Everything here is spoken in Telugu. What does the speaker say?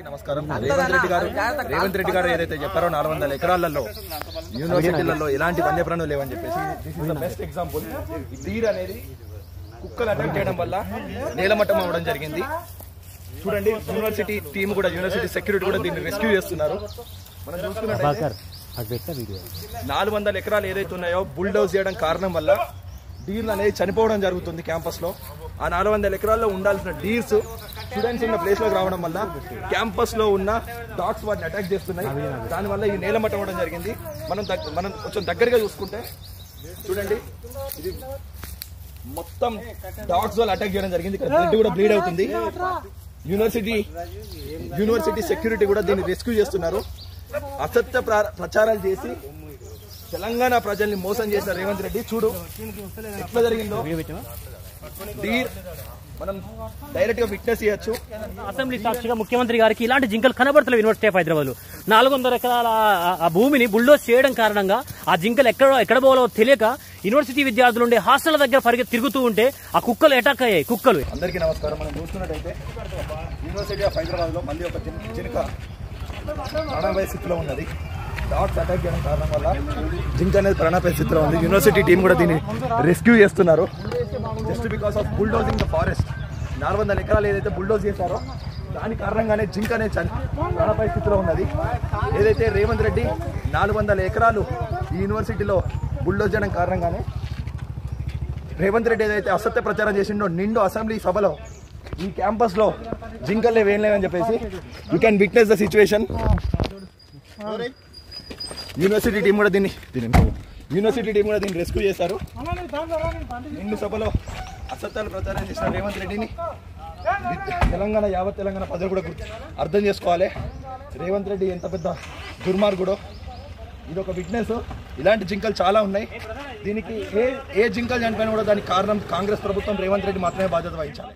నమస్కారం. రేవంత్ రెడ్డి గారు ఏదైతే చెప్పారో 400 ఎకరాలలో యూనివర్సిటీలలో ఎలాంటి వన్యప్రాణులు లేవని చెప్పేసి this is the best example. Deer అనేది కుక్కలు అటాక్ చేయడం వల్ల నేలమట్టం అవ్వడం జరిగింది. చూడండి, యూనివర్సిటీ టీమ్ కూడా, యూనివర్సిటీ సెక్యూరిటీ కూడా దీన్ని రెస్క్యూ చేస్తున్నారు. మనం చూసుకున్నట్లయితే 400 ఎకరాలు ఏదైతే ఉన్నాయో బుల్డోజ్ చేయడం కారణం వల్ల డీర్లు అనేది చనిపోవడం జరుగుతుంది క్యాంపస్ లో. ఆ 400 ఎకరాల్లో ఉండాల్సిన డీర్స్ స్టూడెంట్స్ ఉన్న ప్లేస్ లోకి రావడం వల్ల క్యాంపస్ లో ఉన్న డాగ్స్ వాటిని అటాక్ చేస్తున్నాయి. దానివల్ల ఈ నేలమట్టం అవ్వడం జరిగింది. మనం కొంచెం దగ్గరగా చూసుకుంటే చూడండి, ఇది మొత్తం డాగ్స్ వాళ్ళు అటాక్ చేయడం జరిగింది. ఇక్కడ బ్లడ్ కూడా బ్లీడ్ అవుతుంది. యూనివర్సిటీ సెక్యూరిటీ కూడా దీన్ని రెస్క్యూ చేస్తున్నారు. అసత్య ప్రచారాలు చేసి తెలంగాణ ప్రజల్ని మోసం చేసిన రేవంత్ రెడ్డి చూడు ఎట్లా జరిగిందో. డీర్ మనం డైరెక్ట్ గా విట్నెస్ చేయొచ్చు. అసెంబ్లీ సాక్షిగా ముఖ్యమంత్రి గారికి ఇలాంటి జింకలు కనబడతలేవు. యూనివర్సిటీ ఆఫ్ హైదరాబాద్ 400 ఎకరాల ఆ భూమిని బుల్డోజ్ చేయడం కారణంగా ఆ జింకలు ఎక్కడ పోవాలో తెలియక యూనివర్సిటీ విద్యార్థులు ఉండే హాస్టల్ దగ్గర తిరుగుతూ ఉంటే ఆ కుక్కలు అటాక్ అయ్యాయి. కుక్కలు. అందరికీ నమస్కారం. మనం చూస్తున్నట్టయితే యూనివర్సిటీ ఆఫ్ హైదరాబాద్ లో మళ్ళీ ఒక జింక ప్రాణాపాయ స్థితిలో ఉన్నది. డాగ్స్ అటాక్ చేయడం కారణం వల్ల జింక అనేది ప్రాణాపాయ స్థితిలో ఉంది. యూనివర్సిటీ టీం కూడా దీన్ని రెస్క్యూ చేస్తున్నారు. Just because of bulldozing the forest. 400 ఎకరాలు ఏదైతే బుల్డోజ్ చేశారో దాని కారణంగానే జింక అనేది ప్రాణాపాయ స్థితిలో ఉన్నది. ఏదైతే రేవంత్ రెడ్డి 400 ఎకరాలు ఈ యూనివర్సిటీలో బుల్డోజ్ చేయడం కారణంగానే రేవంత్ రెడ్డి ఏదైతే అసత్య ప్రచారం చేసిండో నిండు అసెంబ్లీ సభలో ఈ క్యాంపస్ లో జింకలు ఏం లేవని చెప్పేసి you can witness the situation. University team కూడా దీన్ని రెస్క్యూ చేశారు. నిండు సభలో అసత్యాలు ప్రచారం చేసిన రేవంత్ రెడ్డిని యావత్ తెలంగాణ ప్రజలు కూడా అర్థం చేసుకోవాలి. రేవంత్ రెడ్డి ఎంత పెద్ద దుర్మార్గుడో ఇది ఒక విట్నెస్. ఇలాంటి జింకలు చాలా ఉన్నాయి. దీనికి ఏ జింకలు చనిపోయినా కూడా దానికి కారణం కాంగ్రెస్ ప్రభుత్వం, రేవంత్ రెడ్డి మాత్రమే బాధ్యత వహించాలి.